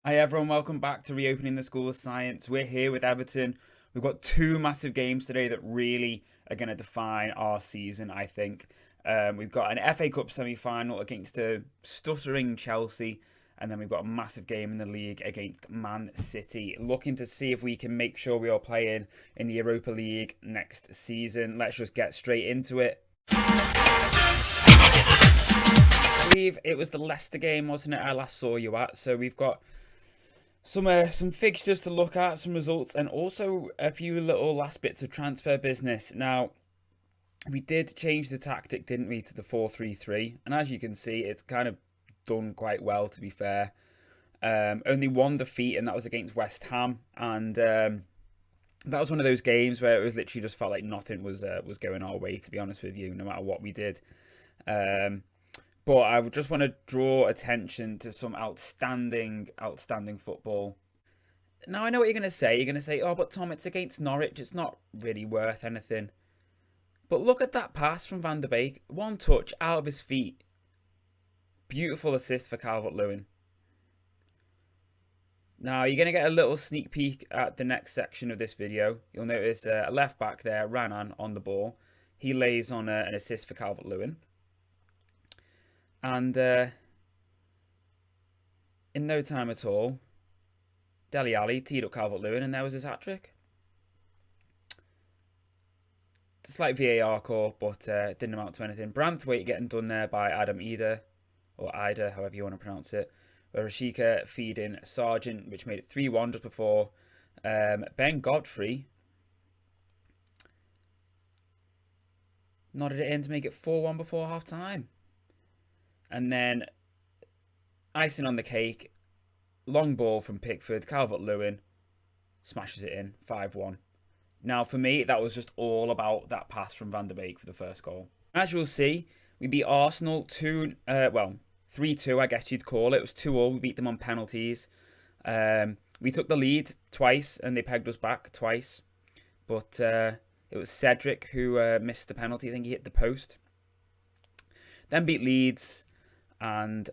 Hi everyone, welcome back to Reopening the School of Science. We're here with Everton. We've got two massive games today that really are going to define our season, I think. We've got an FA Cup semi-final against a stuttering Chelsea, and then we've got a massive game in the league against Man City. Looking to see if we can make sure we are playing in the Europa League next season. Let's just get straight into it. I believe it was the Leicester game, wasn't it? I last saw you at. So we've got some fixtures to look at, some results, and also a few little last bits of transfer business. Now, we did change the tactic, didn't we, to the 4-3-3, and as you can see, it's kind of done quite well, to be fair. Only one defeat, and that was against West Ham, and that was one of those games where it was literally just felt like nothing was going our way, to be honest with you, no matter what we did. But I would just want to draw attention to some outstanding football. Now, I know what you're going to say. You're going to say, oh, but Tom, it's against Norwich. It's not really worth anything. But look at that pass from Van der Beek. One touch out of his feet. Beautiful assist for Calvert-Lewin. Now, you're going to get a little sneak peek at the next section of this video. You'll notice a left back there, Ranan, on the ball. He lays on an assist for Calvert-Lewin. And in no time at all, Dele Alli teed up Calvert-Lewin, and there was his hat-trick. Slight VAR call, but didn't amount to anything. Branthwaite getting done there by Adam Ida, or Ida, however you want to pronounce it. Rashika feeding Sargent, which made it 3-1 just before. Ben Godfrey nodded it in to make it 4-1 before half-time. And then, icing on the cake, long ball from Pickford, Calvert-Lewin smashes it in, 5-1. Now, for me, that was just all about that pass from Van der Beek for the first goal. As you'll see, we beat Arsenal 3-2, I guess you'd call it. It was 2-0, we beat them on penalties. We took the lead twice, and they pegged us back twice. But it was Cedric who missed the penalty. I think he hit the post. Then beat Leeds. And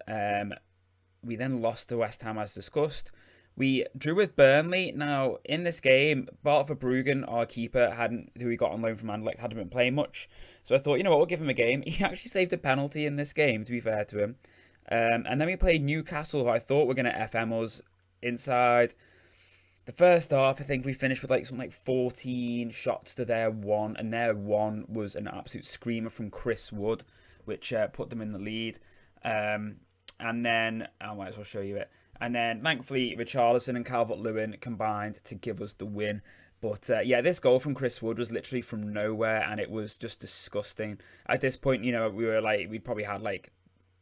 we then lost to West Ham as discussed. We drew with Burnley. Now, in this game, Bart Verbruggen, our keeper, who we got on loan from Anderlecht, hadn't been playing much. So I thought, you know what, we'll give him a game. He actually saved a penalty in this game, to be fair to him. And then we played Newcastle, who I thought were going to FM us inside. The first half, I think we finished with something like 14 shots to their 1. And their 1 was an absolute screamer from Chris Wood, which put them in the lead. And then, I might as well show you it. And then, thankfully, Richarlison and Calvert-Lewin combined to give us the win. But, yeah, this goal from Chris Wood was literally from nowhere, and it was just disgusting. At this point, we probably had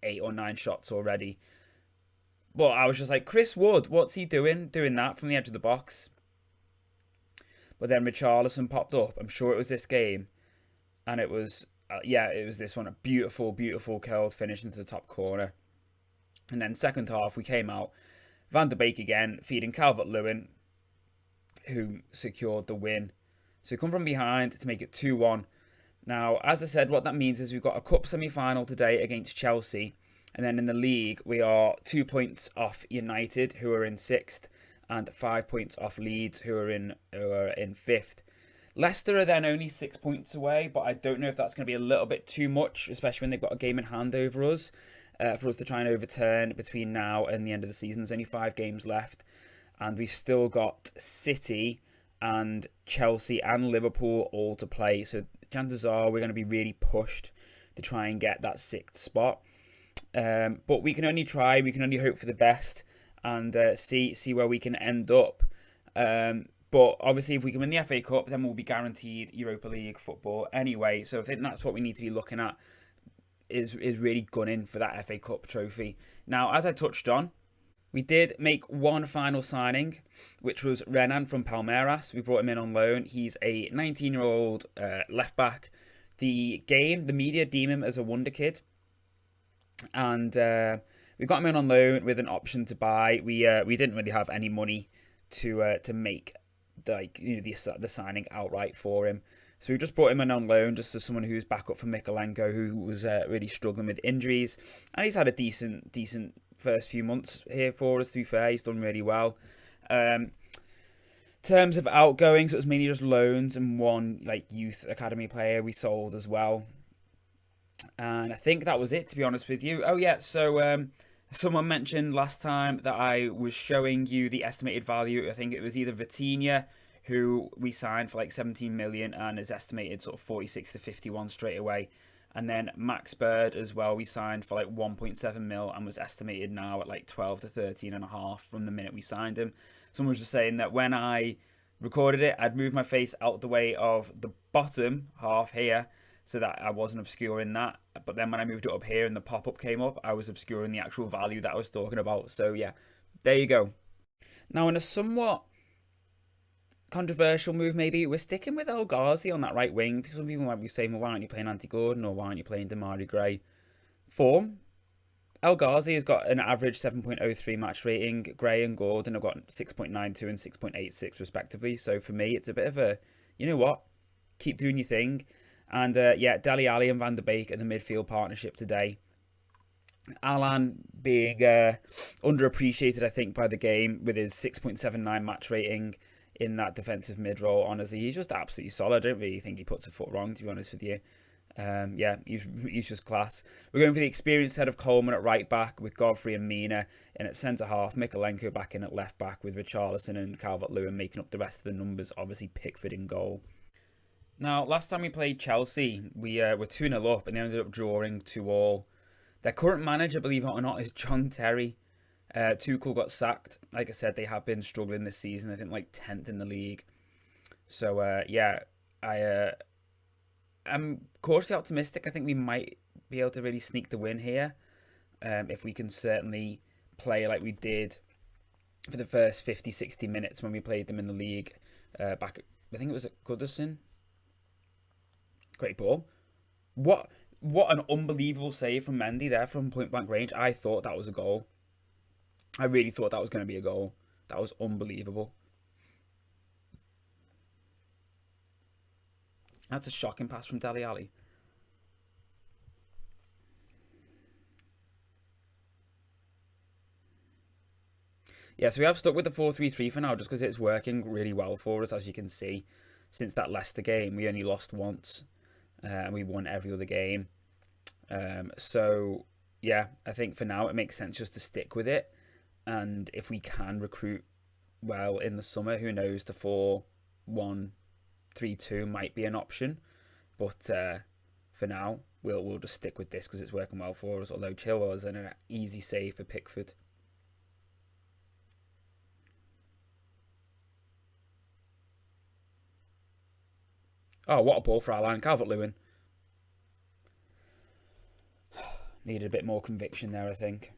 8 or 9 shots already. But I was just like, Chris Wood, what's he doing that from the edge of the box? But then Richarlison popped up. I'm sure it was this game. And it was... it was this one, a beautiful, beautiful curled finish into the top corner. And then second half, we came out. Van der Beek again, feeding Calvert-Lewin, who secured the win. So we come from behind to make it 2-1. Now, as I said, what that means is we've got a cup semi-final today against Chelsea. And then in the league, we are 2 points off United, who are in 6th, and 5 points off Leeds, who are in 5th. Leicester are then only 6 points away, but I don't know if that's going to be a little bit too much, especially when they've got a game in hand over us, for us to try and overturn between now and the end of the season. There's only 5 games left, and we've still got City and Chelsea and Liverpool all to play, so chances are we're going to be really pushed to try and get that 6th spot. But we can only try, we can only hope for the best, and see where we can end up. But obviously, if we can win the FA Cup, then we'll be guaranteed Europa League football anyway. So I think that's what we need to be looking at, is really gunning for that FA Cup trophy. Now, as I touched on, we did make one final signing, which was Renan from Palmeiras. We brought him in on loan. He's a 19-year-old left back. The media deem him as a wonder kid. And we got him in on loan with an option to buy. We didn't really have any money to make the signing outright for him. So we just brought him in on loan just as someone who's back up for Mikolenko, who was really struggling with injuries. And he's had a decent first few months here for us, to be fair. He's done really well. In terms of outgoings, it was mainly just loans and one like youth academy player we sold as well. And I think that was it, to be honest with you. Oh yeah, so someone mentioned last time that I was showing you the estimated value. I think it was either Vitinha, who we signed for like 17 million and is estimated sort of 46 to 51 straight away. And then Max Bird as well, we signed for like 1.7 mil and was estimated now at like 12 to 13 and a half from the minute we signed him. Someone was just saying that when I recorded it, I'd moved my face out the way of the bottom half here so that I wasn't obscuring that. But then when I moved it up here and the pop-up came up, I was obscuring the actual value that I was talking about. So yeah, there you go. Now in a somewhat controversial move, maybe, we're sticking with El Ghazi on that right wing. Some people might be saying, well, why aren't you playing Andy Gordon, or why aren't you playing Damari Gray? Form. El Ghazi has got an average 7.03 match rating. Gray and Gordon have got 6.92 and 6.86 respectively. So for me, it's a bit of a, you know what, keep doing your thing. And yeah, Dele Alli and Van der Beek are the midfield partnership today. Alan being underappreciated, I think, by the game with his 6.79 match rating in that defensive mid role. Honestly, he's just absolutely solid. I don't really think he puts a foot wrong, to be honest with you. Yeah, he's just class. We're going for the experienced head of Coleman at right back with Godfrey and Mina, and at centre half, Mikalenko back in at left back with Richarlison and Calvert-Lewin making up the rest of the numbers. Obviously, Pickford in goal. Now, last time we played Chelsea, we were 2-0 up and they ended up drawing 2-2. Their current manager, believe it or not, is John Terry. Tuchel got sacked. Like I said, they have been struggling this season. I think like 10th in the league. So yeah, I'm cautiously optimistic. I think we might be able to really sneak the win here, if we can certainly play like we did for the first 50-60 minutes when we played them in the league back. I think it was at Goodison. Great ball. What an unbelievable save from Mendy there from point blank range. I thought that was a goal. I really thought that was going to be a goal. That was unbelievable. That's a shocking pass from Dele Alli. Yeah, so we have stuck with the 4-3-3 for now just because it's working really well for us, as you can see. Since that Leicester game, we only lost once. And we won every other game. So, yeah, I think for now it makes sense just to stick with it. And if we can recruit well in the summer, who knows, the 4-1-3-2 might be an option. But for now, we'll just stick with this because it's working well for us. Although Chilwell is an easy save for Pickford. Oh, what a ball for our line. Calvert-Lewin. Needed a bit more conviction there, I think.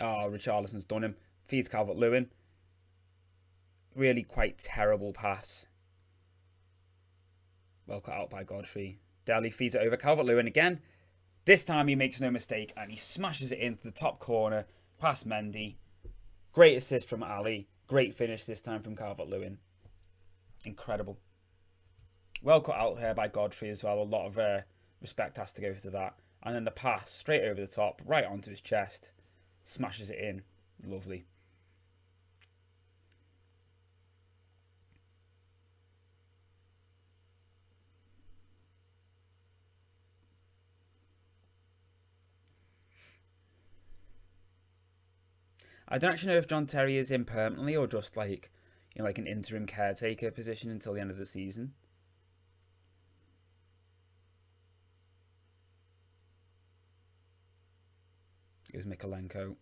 Oh, Richarlison's done him. Feeds Calvert-Lewin. Really quite terrible pass. Well cut out by Godfrey. Dele feeds it over. Calvert-Lewin again. This time he makes no mistake and he smashes it into the top corner past Mendy. Great assist from Ali. Great finish this time from Calvert-Lewin. Incredible. Well cut out here by Godfrey as well. A lot of respect has to go to that. And then the pass straight over the top, right onto his chest. Smashes it in. Lovely. I don't actually know if John Terry is in permanently or just like, you know, like an interim caretaker position until the end of the season. It was Mikalenko.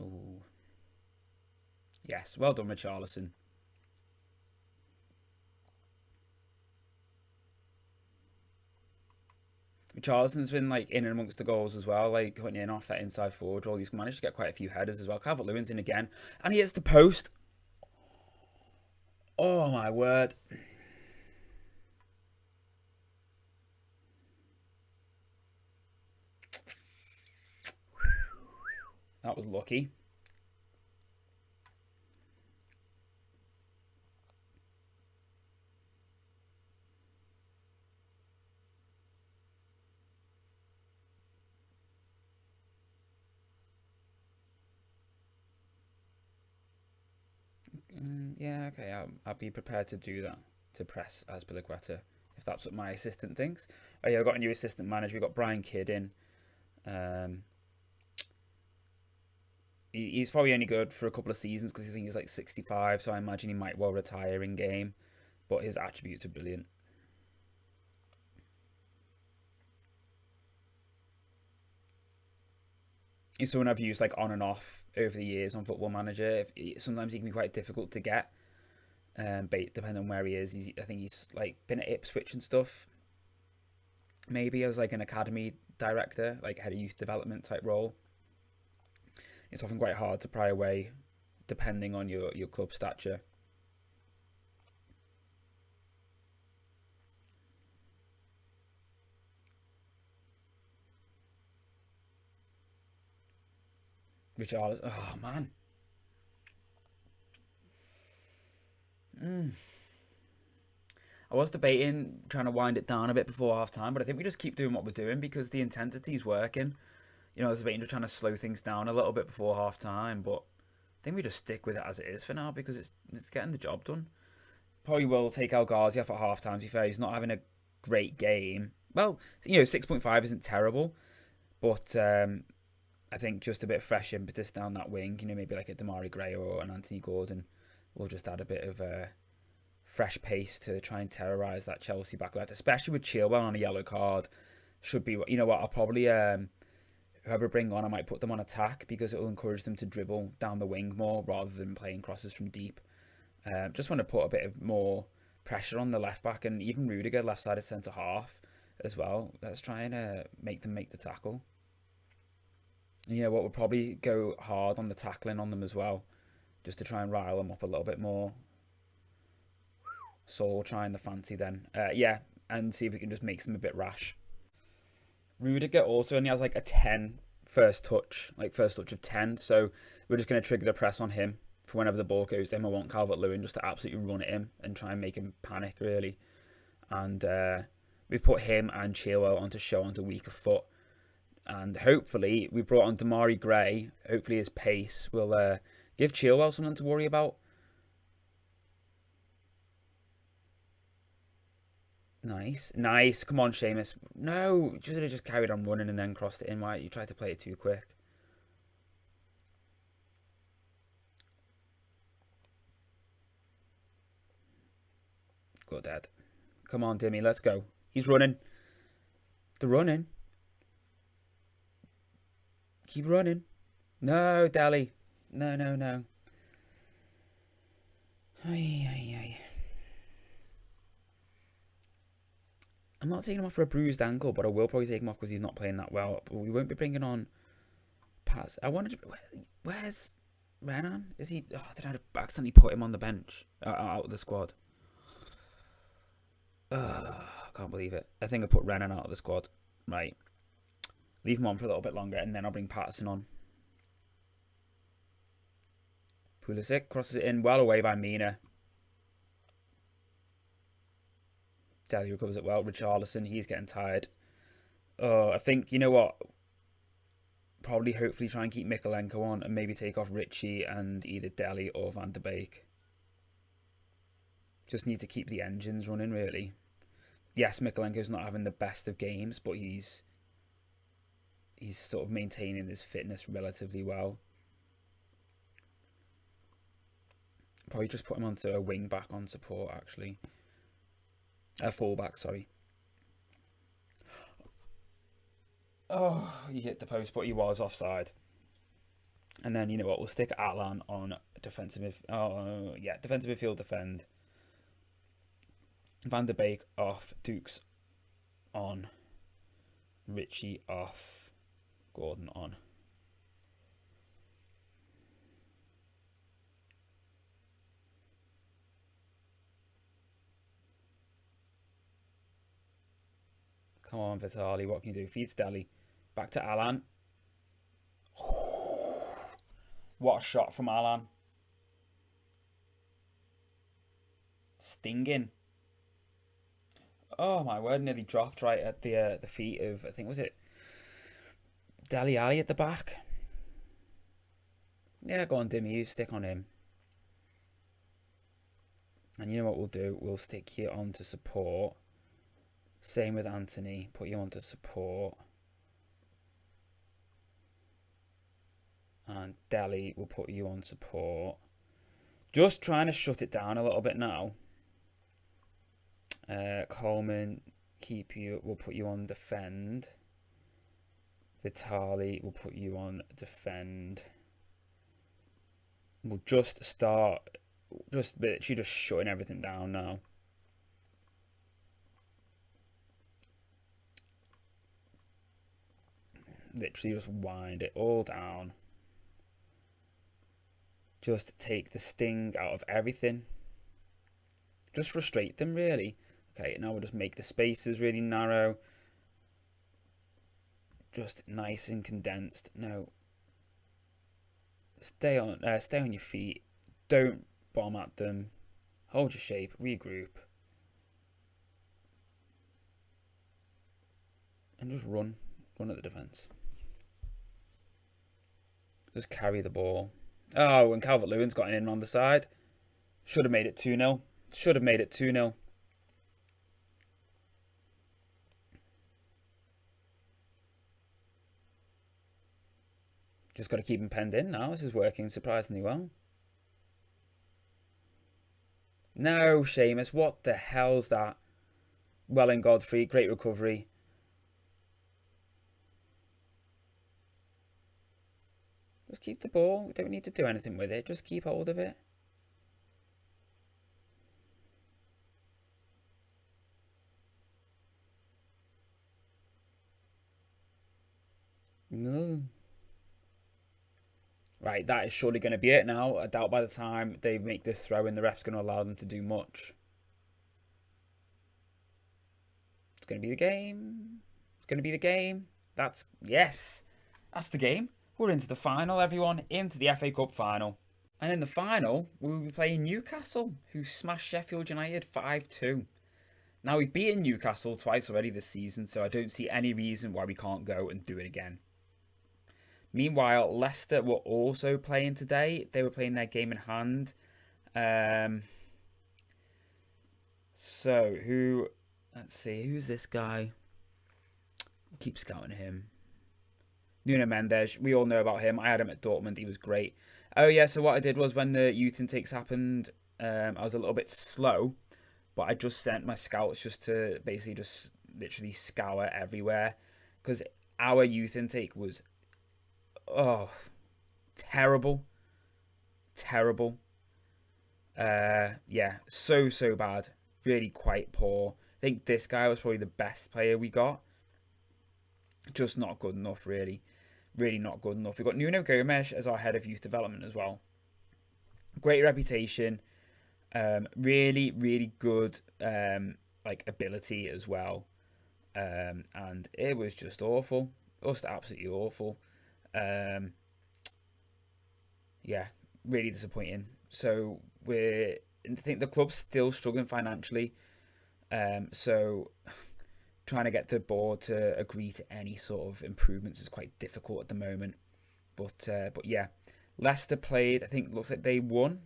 Oh, yes, well done, Richarlison. Richarlison's been like in and amongst the goals as well, like cutting in off that inside forward role. He's managed to get quite a few headers as well. Calvert-Lewin's in again, and he hits the post. Oh my word! That was lucky. Yeah, okay, I'll be prepared to do that, to press Azpilicueta, if that's what my assistant thinks. Oh yeah, I've got a new assistant manager. We've got Brian Kidd in. Um, he's probably only good for a couple of seasons because I think he's like 65, so I imagine he might well retire in game, but his attributes are brilliant. He's someone I've used like on and off over the years on Football Manager. Sometimes he can be quite difficult to get, depending on where he is. I think he's like been at Ipswich and stuff. Maybe as like an academy director, like head of youth development type role. It's often quite hard to pry away, depending on your club stature. Richarlison, oh man. I was debating trying to wind it down a bit before half time, but I think we just keep doing what we're doing because the intensity's working. I was debating just trying to slow things down a little bit before half time, but I think we just stick with it as it is for now because it's getting the job done. Probably will take El Ghazi off at half time, to be fair. He's not having a great game. Well, 6.5 isn't terrible, but I think just a bit of fresh impetus down that wing, maybe like a Damari Gray or an Anthony Gordon will just add a bit of fresh pace to try and terrorise that Chelsea backline, especially with Chilwell on a yellow card. Should be, what, I'll probably, whoever I bring on, I might put them on attack because it will encourage them to dribble down the wing more rather than playing crosses from deep. Just want to put a bit of more pressure on the left back and even Rudiger left-sided centre half as well. Let's try and make them make the tackle. We'll probably go hard on the tackling on them as well, just to try and rile them up a little bit more. So we'll try and the fancy then. And see if we can just make them a bit rash. Rudiger also only has like a 10 first touch of 10. So we're just going to trigger the press on him for whenever the ball goes to him. I want Calvert-Lewin just to absolutely run at him and try and make him panic, really. And we've put him and Chilwell onto weaker foot. And hopefully we brought on Damari Gray. Hopefully his pace will give Chilwell something to worry about. Nice. Come on, Seamus. No, you should have just carried on running and then crossed it in. Why you tried to play it too quick? Good, Dad. Come on, Dimmy, let's go. He's running. They're running. Keep running. No, Dally. No. Ay. I'm not taking him off for a bruised ankle, but I will probably take him off because he's not playing that well. But we won't be bringing on Paz. Where's Renan? Is he? Oh, did I accidentally put him on the bench out of the squad? I can't believe it. I think I put Renan out of the squad. Right. Leave him on for a little bit longer, and then I'll bring Patterson on. Pulisic crosses it in, well away by Mina. Deli recovers it well. Richarlison, he's getting tired. I think, you know what? Probably, hopefully, try and keep Mikolenko on and maybe take off Richie and either Deli or Van de Beek. Just need to keep the engines running, really. Yes, Mikolenko's not having the best of games, but he's sort of maintaining his fitness relatively well. Probably just put him onto a wing back on support, actually. A fullback, sorry. Oh, he hit the post, but he was offside. And then, you know what, we'll stick Atlan on defensive midfield defend. Van der Beek off, Dukes on, Richie off, Gordon on. Come on, Vitali, what can you do? Feeds Deli. Back to Alan. What a shot from Alan. Stinging. Oh my word, nearly dropped right at the feet of, I think, was it Deli Ali at the back? Yeah, go on, Dimmy, you stick on him. And you know what we'll do? We'll stick you on to support. Same with Anthony. Put you on to support. And Delhi will put you on support. Just trying to shut it down a little bit now. Coleman, we'll put you on defend. Vitali will put you on defend. We'll just start, literally just shutting everything down now. Literally just wind it all down. Just take the sting out of everything. Just frustrate them, really. Okay, now we'll just make the spaces really narrow. Just nice and condensed. No. Stay on your feet. Don't bomb at them. Hold your shape. Regroup. And just run. Run at the defence. Just carry the ball. Oh, and Calvert-Lewin's got in on the side. Should have made it 2-0. Should have made it 2-0. Just got to keep him penned in now. This is working surprisingly well. No, Seamus. What the hell's that? Well in Godfrey. Great recovery. Just keep the ball. We don't need to do anything with it. Just keep hold of it. No. Right, that is surely going to be it now. I doubt by the time they make this throw in, the ref's going to allow them to do much. It's going to be the game. It's going to be the game. Yes, that's the game. We're into the final, everyone. Into the FA Cup final. And in the final, we will be playing Newcastle, who smashed Sheffield United 5-2. Now, we've beaten Newcastle twice already this season, so I don't see any reason why we can't go and do it again. Meanwhile, Leicester were also playing today. They were playing their game in hand. Let's see, who's this guy? Keep scouting him. Nuno Mendes, we all know about him. I had him at Dortmund. He was great. Oh, yeah, so what I did was when the youth intakes happened, I was a little bit slow, but I just sent my scouts just to basically just literally scour everywhere because our youth intake was, terrible. Terrible. Yeah, so bad. Really quite poor. I think this guy was probably the best player we got. Just not good enough, really. Really not good enough. We've got Nuno Gomes as our head of youth development as well. Great reputation. Really good ability as well. And it was just awful. Just absolutely awful. Yeah, really disappointing. So I think the club's still struggling financially. So trying to get the board to agree to any sort of improvements is quite difficult at the moment. But yeah, Leicester played. I think it looks like they won.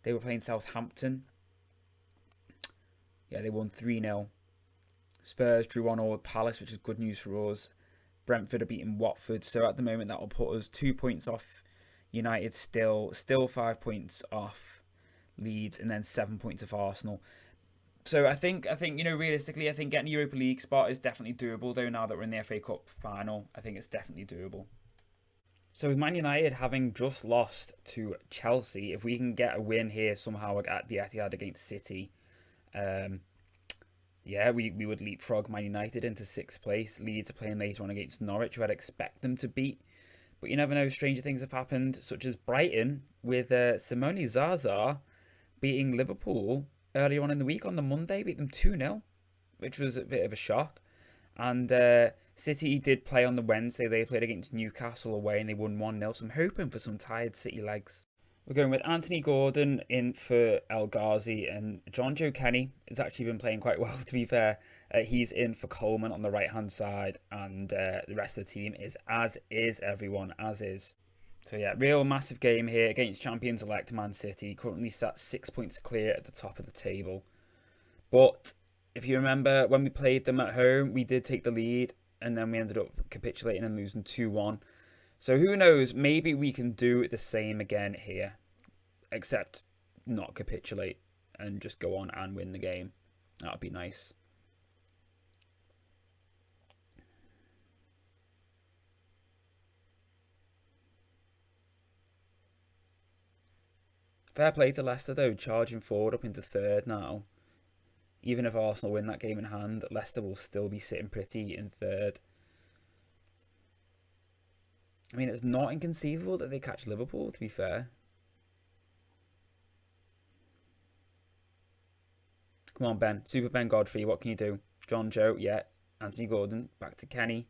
They were playing Southampton. Yeah, they won 3-0. Spurs drew 1-1 with Palace, which is good news for us. Brentford are beating Watford. So at the moment, that will put us 2 points off United still 5 points off Leeds, and then 7 points off Arsenal. So I think realistically, I think getting a Europa League spot is definitely doable, though, now that we're in the FA Cup final. I think it's definitely doable. So with Man United having just lost to Chelsea, if we can get a win here somehow at the Etihad against City, yeah, we would leapfrog Man United into 6th place. Leeds are playing later on against Norwich, who I'd expect them to beat. But you never know, stranger things have happened, such as Brighton with Simone Zaza beating Liverpool earlier on in the week on the Monday, beat them 2-0, which was a bit of a shock. And City did play on the Wednesday. They played against Newcastle away and they won 1-0. So I'm hoping for some tired City legs. We're going with Anthony Gordon in for El Ghazi, and John Joe Kenny has actually been playing quite well, to be fair. He's in for Coleman on the right-hand side, and the rest of the team is as is, everyone, as is. So yeah, real massive game here against champions-elect Man City. Currently sat 6 points clear at the top of the table. But if you remember, when we played them at home, we did take the lead, and then we ended up capitulating and losing 2-1. So who knows, maybe we can do the same again here. Except not capitulate and just go on and win the game. That would be nice. Fair play to Leicester though, charging forward up into third now. Even if Arsenal win that game in hand, Leicester will still be sitting pretty in third. I mean, it's not inconceivable that they catch Liverpool, to be fair. Come on, Ben. Super Ben Godfrey, what can you do? John Joe, yeah. Anthony Gordon, back to Kenny.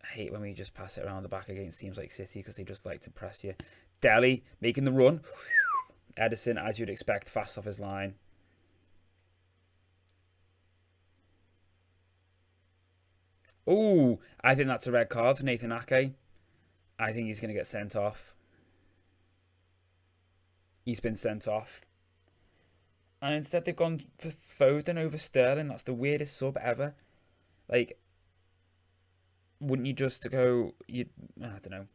I hate when we just pass it around the back against teams like City because they just like to press you. Dele making the run. Edison, as you'd expect, fast off his line. Oh, I think that's a red card for Nathan Ake. I think he's going to get sent off. He's been sent off. And instead they've gone for Foden over Sterling. That's the weirdest sub ever. Like, wouldn't you just go... I don't know.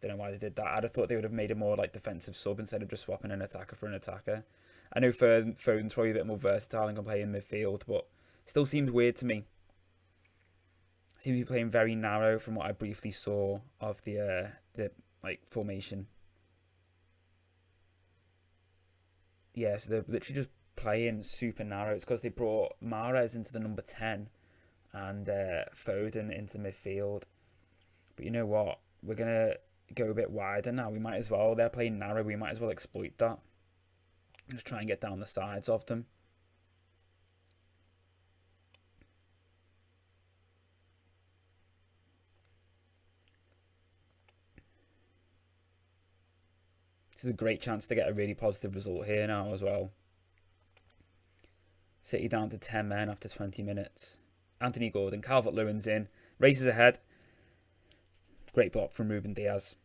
Don't know why they did that. I'd have thought they would have made a more like defensive sub instead of just swapping an attacker for an attacker. I know Foden's probably a bit more versatile and can play in midfield, but still seems weird to me. Seems to be playing very narrow from what I briefly saw of the like formation. Yeah, so they're literally just playing super narrow. It's because they brought Mahrez into the number 10 and Foden into midfield. But you know what? We're going to go a bit wider now. We might as well. They're playing narrow. We might as well exploit that. Just try and get down the sides of them. This is a great chance to get a really positive result here now as well. City down to 10 men after 20 minutes. Anthony Gordon, Calvert-Lewin's in. Races ahead. Great block from Ruben Diaz.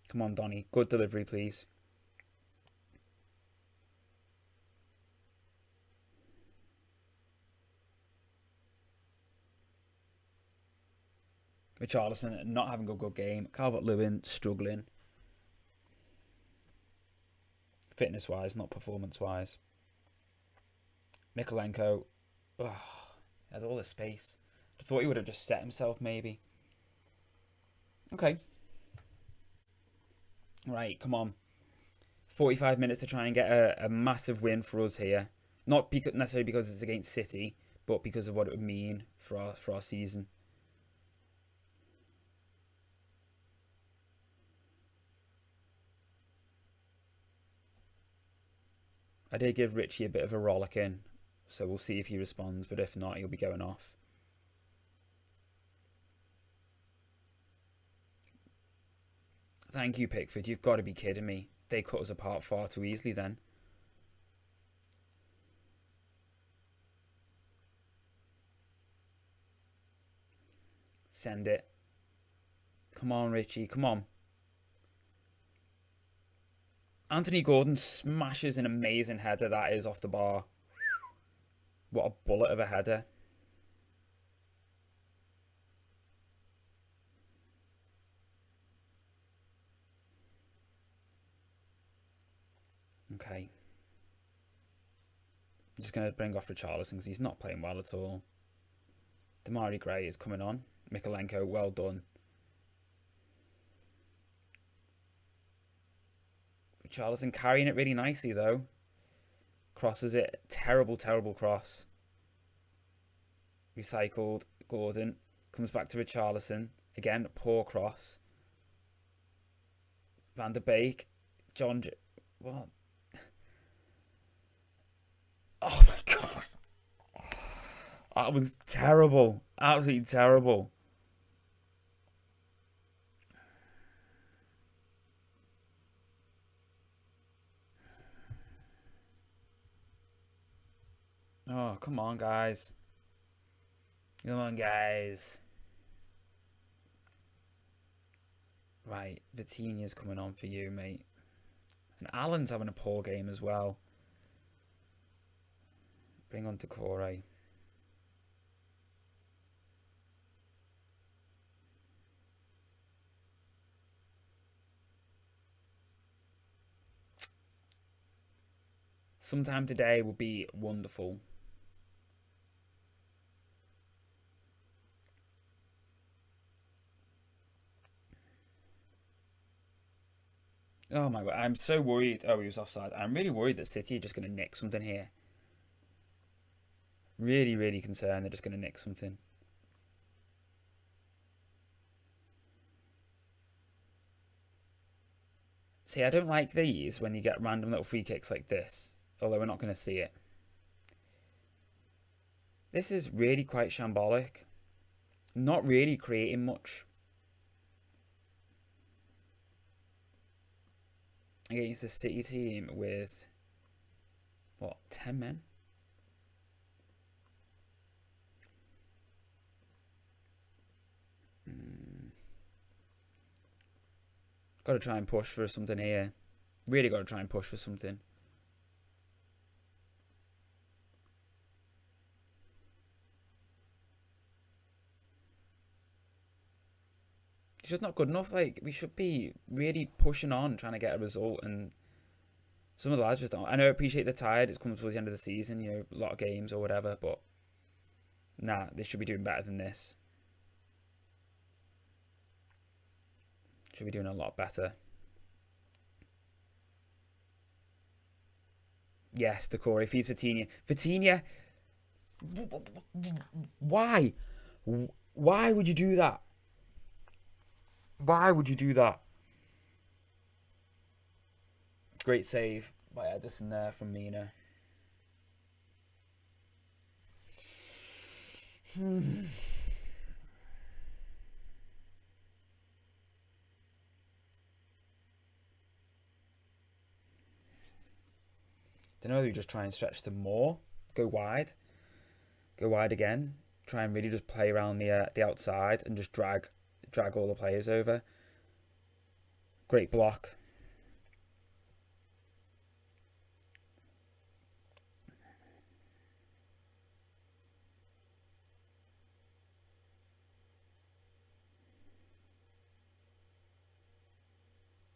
Come on, Donny. Good delivery, please. Richarlison not having a good game. Calvert-Lewin struggling. Fitness-wise, not performance-wise. Mikolenko. Had all the space. I thought he would have just set himself, maybe. Okay. Right, come on. 45 minutes to try and get a massive win for us here. Not necessarily because it's against City, but because of what it would mean for our season. I did give Richie a bit of a rollicking, so we'll see if he responds, but if not, he'll be going off. Thank you, Pickford. You've got to be kidding me. They cut us apart far too easily then. Send it. Come on, Richie. Come on. Anthony Gordon smashes an amazing header that is off the bar. What a bullet of a header. Okay. I'm just going to bring off Richarlison because he's not playing well at all. Damari Gray is coming on. Mikolenko, well done. Richarlison carrying it really nicely though. Crosses it. Terrible, terrible cross. Recycled. Gordon. Comes back to Richarlison. Again, poor cross. Van der Beek. What? Oh my god. That was terrible. Absolutely terrible. Oh, come on, guys. Come on, guys. Right, Vitinha's coming on for you, mate. And Alan's having a poor game as well. Bring on Decore. Sometime today will be wonderful. Oh my god, I'm so worried. Oh, he was offside. I'm really worried that City are just going to nick something here. Really, really concerned they're just going to nick something. See, I don't like these when you get random little free kicks like this. Although we're not going to see it. This is really quite shambolic. Not really creating much. Against the City team with, what, 10 men? Got to try and push for something here. Really got to try and push for something. It's just not good enough. Like, we should be really pushing on, trying to get a result. And some of the lads just don't. I know, I appreciate they're tired. It's coming towards the end of the season, you know, a lot of games or whatever. But, nah, they should be doing better than this. Should be doing a lot better. Yes, Decore feeds Vitinha. Vitinha, why? Why would you do that? Why would you do that? Great save by Edison there from Mina. Don't know, you just try and stretch them more. Go wide. Go wide again. Try and really just play around the outside and just drag all the players over. Great block.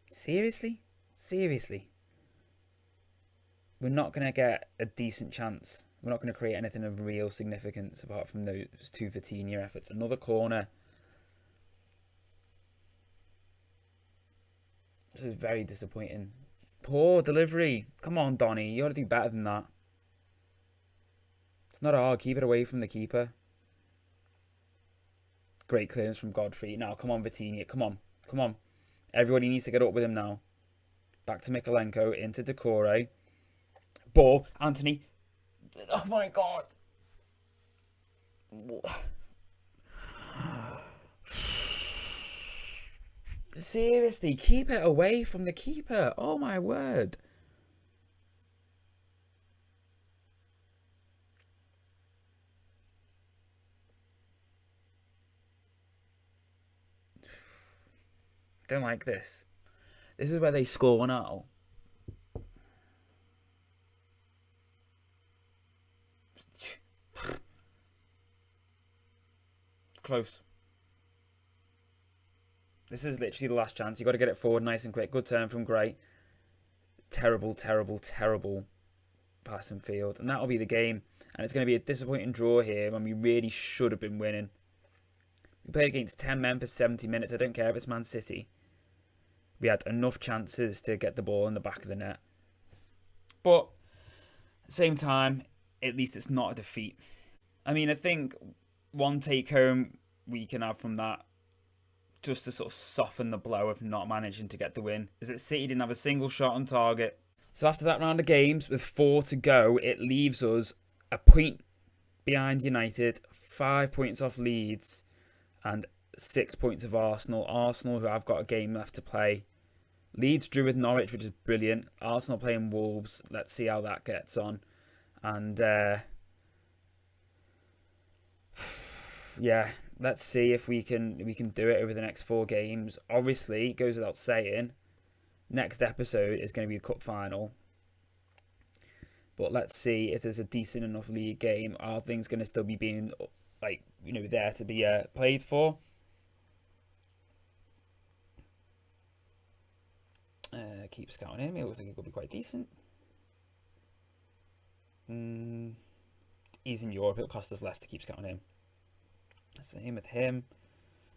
Seriously? Seriously? We're not going to get a decent chance. We're not going to create anything of real significance apart from those two Vitinha efforts. Another corner. This is very disappointing. Poor delivery. Come on, Donny. You got to do better than that. It's not hard. Keep it away from the keeper. Great clearance from Godfrey. Now, come on, Vitinha. Come on. Come on. Everybody needs to get up with him now. Back to Mikolenko. Into Decore. Ball. Anthony. Oh, my God. Seriously, keep it away from the keeper. Oh, my word. Don't like this. This is where they score now. Close. This is literally the last chance. You've got to get it forward nice and quick. Good turn from Gray. Terrible, terrible, terrible passing field. And that'll be the game. And it's going to be a disappointing draw here when we really should have been winning. We played against 10 men for 70 minutes. I don't care if it's Man City. We had enough chances to get the ball in the back of the net. But at the same time, at least it's not a defeat. I mean, I think one take home we can have from that, just to sort of soften the blow of not managing to get the win, is that City didn't have a single shot on target. So after that round of games, with 4 to go, it leaves us a point behind United, 5 points off Leeds, and 6 points of Arsenal. Arsenal, who have got a game left to play. Leeds drew with Norwich, which is brilliant. Arsenal playing Wolves. Let's see how that gets on. And yeah, let's see if we can do it over the next 4 games. Obviously, it goes without saying, next episode is going to be a cup final. But let's see if there's a decent enough league game. Are things going to still be being, like, there to be played for? Keep scouting him. It looks like he could be quite decent. He's in Europe. It'll cost us less to keep scouting him. Same with him.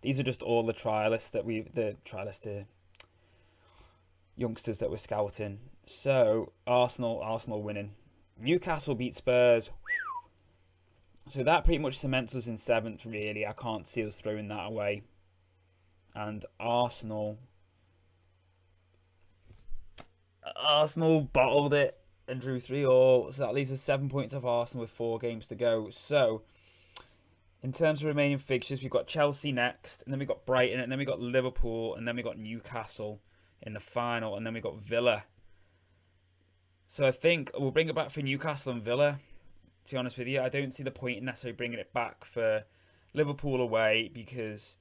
These are just all the the youngsters that we're scouting. So Arsenal winning. Newcastle beat Spurs. So that pretty much cements us in 7th, really. I can't see us throwing that away. And Arsenal bottled it and drew 3-3. So that leaves us 7 points off Arsenal with 4 games to go. So in terms of remaining fixtures, we've got Chelsea next, and then we've got Brighton, and then we've got Liverpool, and then we've got Newcastle in the final, and then we've got Villa. So I think we'll bring it back for Newcastle and Villa, to be honest with you. I don't see the point in necessarily bringing it back for Liverpool away, because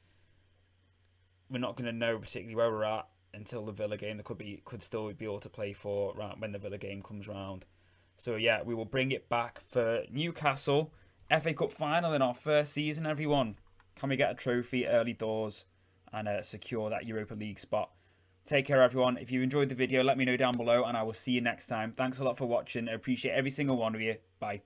we're not going to know particularly where we're at until the Villa game. There could still be all to play for when the Villa game comes round. So yeah, we will bring it back for Newcastle. FA Cup final in our first season, everyone. Can we get a trophy early doors and secure that Europa League spot? Take care, everyone. If you enjoyed the video, let me know down below, and I will see you next time. Thanks a lot for watching. I appreciate every single one of you. Bye.